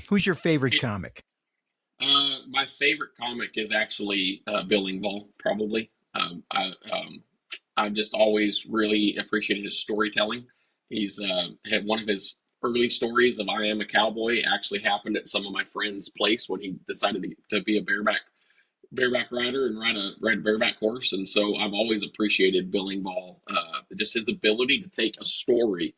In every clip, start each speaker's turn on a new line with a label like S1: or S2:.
S1: Who's your favorite comic?
S2: My favorite comic is actually Bill Engvall, probably. I've just always really appreciated his storytelling. He's had one of his early stories of "I Am a Cowboy" actually happened at some of my friends' place when he decided to be a bareback rider and ride a bareback horse. And so I've always appreciated Bill Engvall, just his ability to take a story,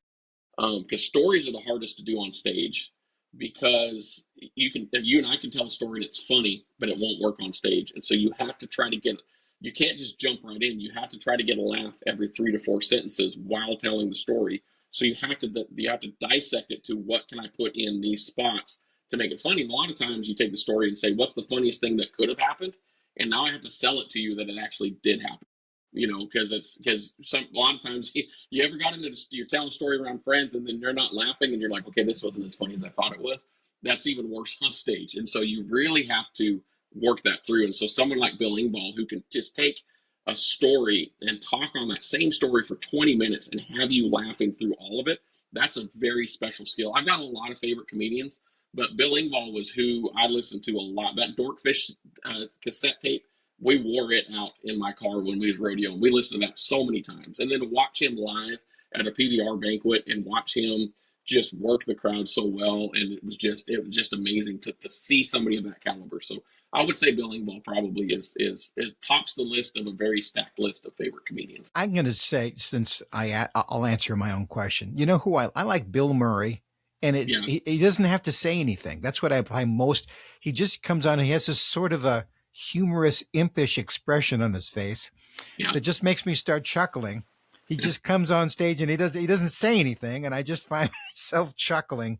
S2: because stories are the hardest to do on stage, because you and I can tell a story and it's funny, but it won't work on stage. And so you have to try to you can't just jump right in. You have to try to get a laugh every 3 to 4 sentences while telling the story. So you have to dissect it to what can I put in these spots to make it funny. And a lot of times you take the story and say, what's the funniest thing that could have happened? And now I have to sell it to you that it actually did happen. Because a lot of times you ever got into you're telling a story around friends and then they're not laughing and you're like, okay, this wasn't as funny as I thought it was. That's even worse on stage. And so you really have to work that through. And so someone like Bill Engvall, who can just take a story and talk on that same story for 20 minutes and have you laughing through all of it, that's a very special skill. I've got a lot of favorite comedians, but Bill Engvall was who I listened to a lot. That Dorkfish cassette tape, we wore it out in my car when we was rodeo. We listened to that so many times. And then to watch him live at a PBR banquet and watch him just work the crowd so well, and it was just amazing to see somebody of that caliber. So I would say Bill Engvall probably is tops the list of a very stacked list of favorite comedians.
S1: I'm going to say, since I'll answer my own question. You know who I like? Bill Murray, and
S2: Yeah,
S1: he doesn't have to say anything. That's what I find most. He just comes on and he has this sort of a humorous, impish expression on his face
S2: yeah.
S1: that just makes me start chuckling. He just comes on stage and he doesn't say anything, and I just find myself chuckling.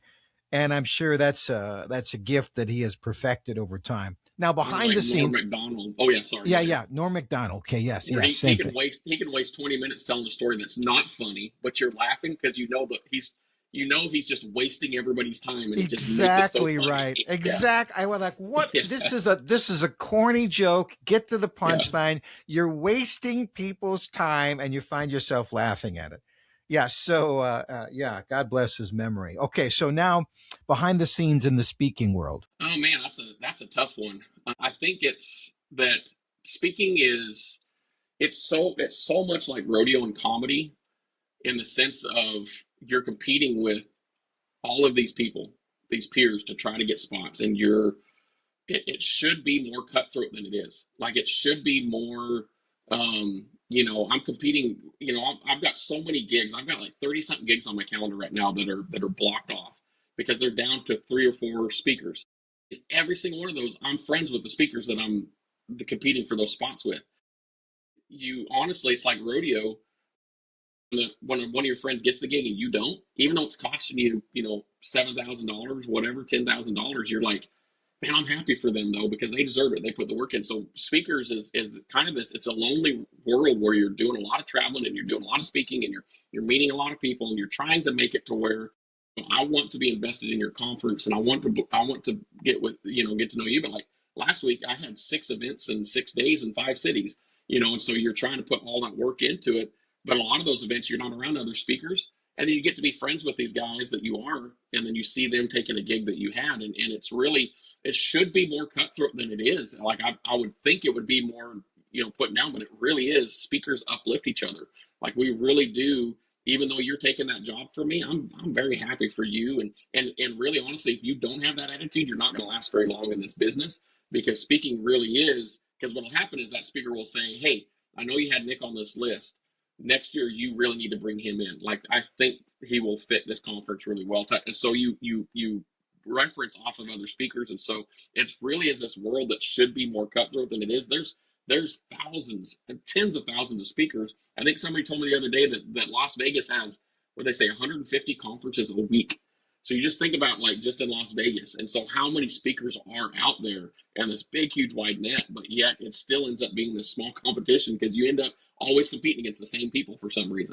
S1: And I'm sure that's a gift that he has perfected over time. Now
S2: Kind of
S1: behind
S2: like
S1: the
S2: Norm
S1: scenes,
S2: Macdonald. Oh yeah, sorry, go
S1: yeah,
S2: ahead.
S1: yeah, Norm Macdonald. Okay, yes,
S2: Where
S1: yes,
S2: he
S1: same
S2: can
S1: thing.
S2: waste 20 minutes telling a story that's not funny, but you're laughing because he's just wasting everybody's time, and it just makes it so
S1: Exactly
S2: funny.
S1: right.
S2: Yeah,
S1: Exact. I was like, what?
S2: yeah,
S1: This is a corny joke. Get to the
S2: yeah.
S1: punchline. You're wasting people's time, and you find yourself laughing at it. Yeah. So, yeah. God bless his memory. Okay. So now, behind the scenes in the speaking world.
S2: Oh man, that's a tough one. I think it's that speaking is it's so much like rodeo and comedy, in the sense of you're competing with all of these people, these peers, to try to get spots, and it should be more cutthroat than it is. Like, it should be more. I'm competing. I've got so many gigs. I've got like 30 something gigs on my calendar right now that are blocked off because they're down to 3 or 4 speakers. Every single one of those, I'm friends with the speakers that I'm competing for those spots with. You honestly, it's like rodeo. When one of your friends gets the gig and you don't, even though it's costing you, $7,000, whatever, $10,000, you're like, man, I'm happy for them though, because they deserve it. They put the work in. So speakers is kind of this. It's a lonely world where you're doing a lot of traveling and you're doing a lot of speaking and you're meeting a lot of people and you're trying to make it to where I want to be invested in your conference and I want to get to know you. But like last week, I had 6 events in 6 days in 5 cities. And so you're trying to put all that work into it. But a lot of those events, you're not around other speakers, and then you get to be friends with these guys that you are, and then you see them taking a gig that you had, and it's really, it should be more cutthroat than it is. Like, I would think it would be more, put down, but it really is. Speakers uplift each other. Like, we really do. Even though you're taking that job for me, I'm very happy for you. And really, honestly, if you don't have that attitude, you're not going to last very long in this business, because speaking really is. Because what'll happen is that speaker will say, "Hey, I know you had Nick on this list. Next year you really need to bring him in. Like, I think he will fit this conference really well." And so you reference off of other speakers, and so it's really is this world that should be more cutthroat than it is. There's thousands and tens of thousands of speakers. I think somebody told me the other day that Las Vegas has, what they say, 150 conferences a week. So you just think about, like, just in Las Vegas, and so how many speakers are out there, and this big huge wide net, but yet it still ends up being this small competition because you end up always competing against the same people for some reason.